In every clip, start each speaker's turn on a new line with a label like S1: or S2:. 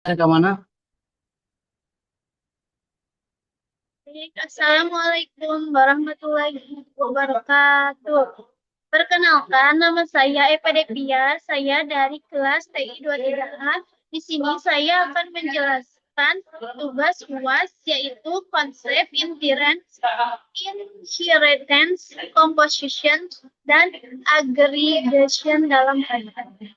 S1: Ke mana?
S2: Baik, Assalamualaikum warahmatullahi wabarakatuh. Perkenalkan, nama saya Eva Devia. Saya dari kelas TI 23A. Di sini saya akan menjelaskan tugas UAS, yaitu konsep inheritance, composition, dan aggregation dalam Python.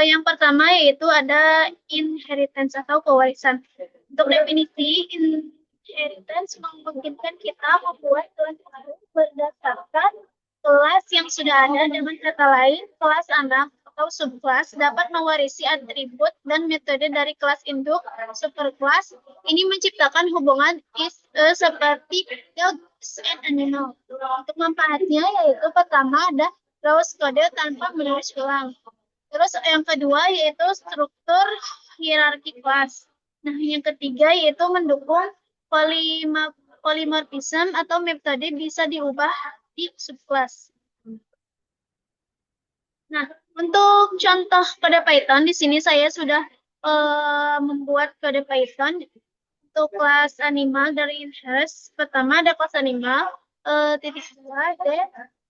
S2: Yang pertama yaitu ada inheritance atau pewarisan. Untuk definisi, inheritance memungkinkan kita membuat kelas baru berdasarkan kelas yang sudah ada. Dengan kata lain, kelas anak atau subkelas dapat mewarisi atribut dan metode dari kelas induk superkelas. Ini menciptakan hubungan seperti dogs and animal. Untuk manfaatnya yaitu pertama ada rows kode tanpa menulis ulang. Terus yang kedua yaitu struktur hierarki kelas. Nah, yang ketiga yaitu mendukung polymorphism atau metode bisa diubah di subkelas. Nah, untuk contoh kode Python di sini saya sudah membuat kode Python untuk kelas animal dari Inheres. Pertama ada kelas animal, titik dua,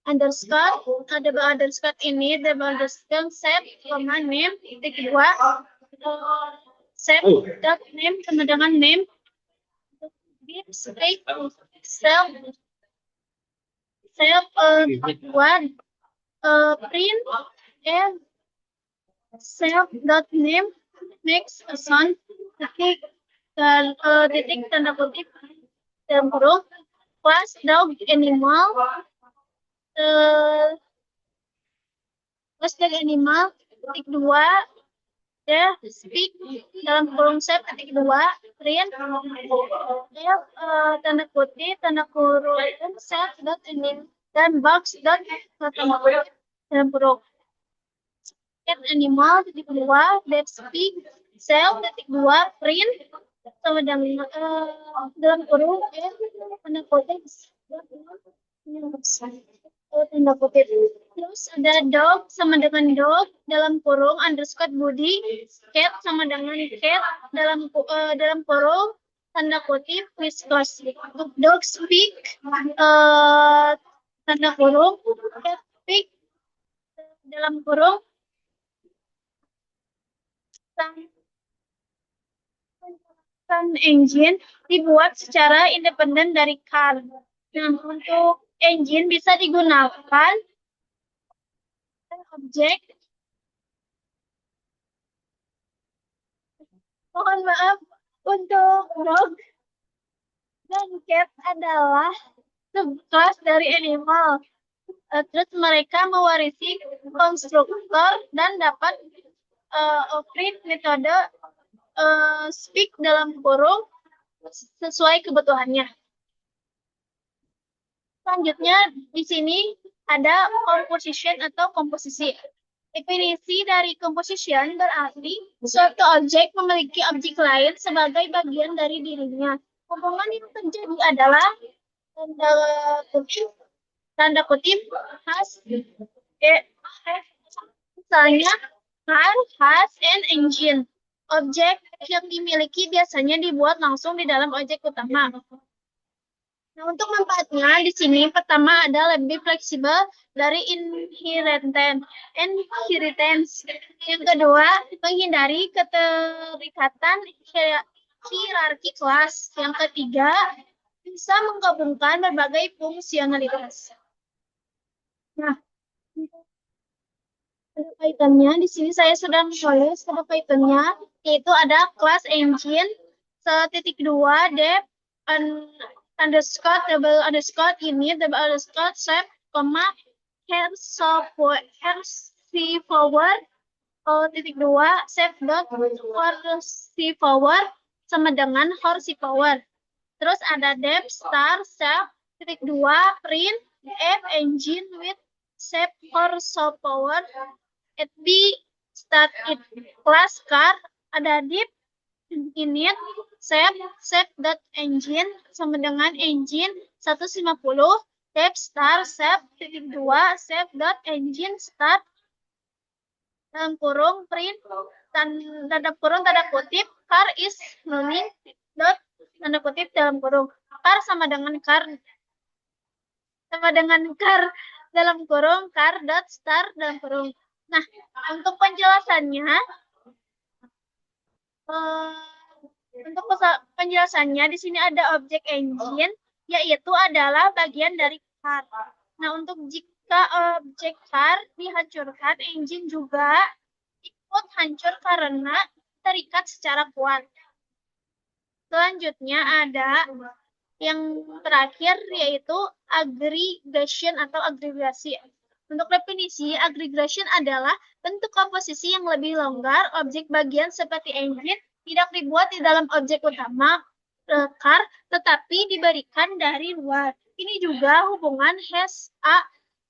S2: underscore, double underscore ini, double underscore set, koma name, titik dua, set, dot name, sama dengan name, bib, space, self, self, dua, print, and self, dot name, next, son, titik, dan titik tanda kutip, dalam kurung, class, dog, animal, plus dari animal, titik dua, ya, speak, dalam kolom set, titik dua, print, ya, tanda kutip, tanda kurung, set, dot, anim, dan box, dot, tanda kutip, dalam kurung. Get animal, titik dua, that speak, cell, titik dua, print, sama dengan dalam kurung, ya, tanda kutip, tanda kutip. Terus ada dog sama dengan dog dalam kurung underscore body, cat sama dengan cat dalam kurung tanda kutip whiskers. Untuk dog speak tanda kurung cat speak dalam kurung Sun engine dibuat secara independen dari car. Nah, untuk engine bisa digunakan objek. Mohon maaf, untuk dog dan cat adalah subclass dari animal. Terus mereka mewarisi konstruktor dan dapat operate metode speak dalam kurung sesuai kebutuhannya. Selanjutnya di sini ada composition atau komposisi. Definisi dari composition berarti suatu objek memiliki objek lain sebagai bagian dari dirinya. Hubungan yang terjadi adalah tanda kutip, tanda kutip has, misalnya car, has, and engine. Objek yang dimiliki biasanya dibuat langsung di dalam objek utama. Nah, untuk manfaatnya di sini pertama ada lebih fleksibel dari inheritance. Yang kedua, menghindari keterikatan hierarki kelas. Yang ketiga, bisa menggabungkan berbagai fungsionalitas. Nah, ada kaitannya di sini saya sudah menulis ada kaitannya yaitu ada kelas engine setitik dua depth underscore double underscore ini double underscore shape koma hersi titik dua shape dot horsepower sama dengan horsepower. Terus ada depth star shape titik dua print f engine with shape horsepower at b start it class car ada div init shape dot engine sama dengan engine 150 def star save titik dua save dot engine start dalam kurung print tanda kurung tanda kutip car is running dot tanda kutip dalam kurung car sama dengan car dalam kurung car dot star dalam kurung. Nah, untuk penjelasannya eh, penjelasannya di sini ada objek engine yaitu adalah bagian dari car. Nah, untuk jika objek car dihancurkan, engine juga ikut hancur karena terikat secara kuat. Selanjutnya ada yang terakhir yaitu aggregation atau agregasi. Untuk definisi, aggregation adalah bentuk komposisi yang lebih longgar. Objek bagian seperti engine tidak dibuat di dalam objek utama car, tetapi diberikan dari luar. Ini juga hubungan has-a,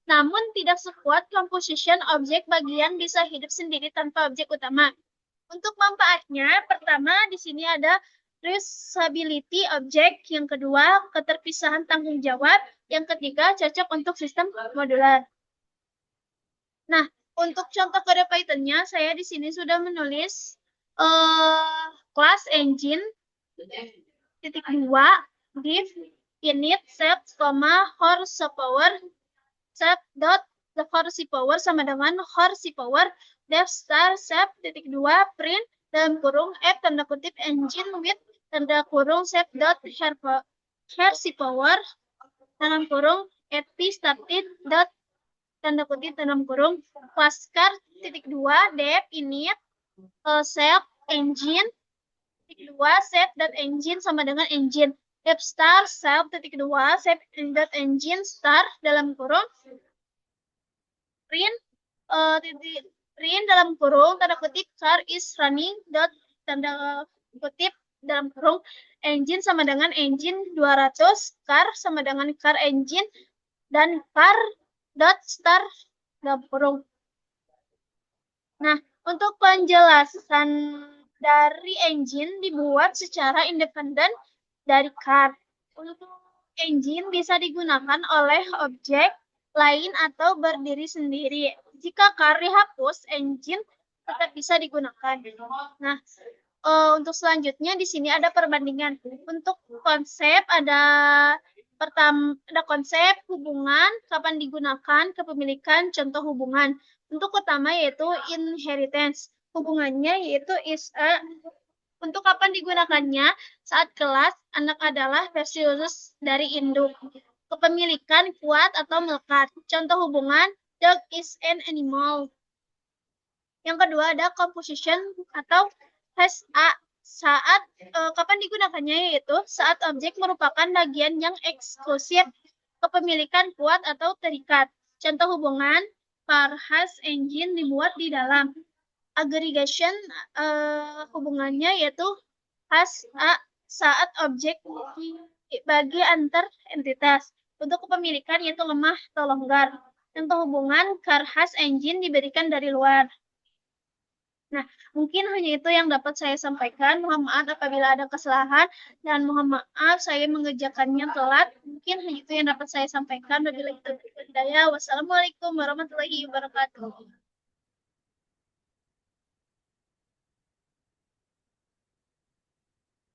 S2: namun tidak sekuat composition. Objek bagian bisa hidup sendiri tanpa objek utama. Untuk manfaatnya, pertama di sini ada reusability objek, yang kedua keterpisahan tanggung jawab, yang ketiga cocok untuk sistem modular. Nah, untuk contoh kode Python-nya saya di sini sudah menulis class engine titik dua div init set, horsepower set dot the horsepower sama dengan horsepower def star set titik dua print dalam kurung f tanda kutip engine with tanda kurung set dot horsepower dalam kurung fp started dot tanda kutip dalam kurung pascar titik dua def init set engine titik dua set dot engine sama dengan engine def star set titik dua set dot engine star dalam kurung print print dalam kurung tanda kutip car is running dot tanda kutip dalam kurung engine sama dengan engine 200, car sama dengan car engine, dan car dot star dalam kurung. Nah, untuk penjelasan dari engine dibuat secara independen dari car. Untuk engine bisa digunakan oleh objek lain atau berdiri sendiri. Jika car dihapus, engine tetap bisa digunakan. Nah, untuk selanjutnya di sini ada perbandingan. Untuk konsep ada konsep hubungan, kapan digunakan, kepemilikan, contoh hubungan. Untuk pertama yaitu inheritance. Hubungannya yaitu is a. Untuk kapan digunakannya? Saat kelas, anak adalah versi khusus dari induk. Kepemilikan kuat atau melekat. Contoh hubungan, dog is an animal. Yang kedua ada composition atau has a. Saat kapan digunakannya yaitu saat objek merupakan bagian yang eksklusif, kepemilikan kuat atau terikat. Contoh hubungan, car has engine dibuat di dalam. Aggregation hubungannya yaitu has a saat objek bagi antar entitas. Untuk kepemilikan yaitu lemah atau longgar. Contoh hubungan car has engine diberikan dari luar. Nah, mungkin hanya itu yang dapat saya sampaikan. Mohon maaf apabila ada kesalahan dan mohon maaf saya mengerjakannya telat. Mungkin hanya itu yang dapat saya sampaikan. Wabillahi taufiq wal hidayah. Wassalamualaikum warahmatullahi wabarakatuh.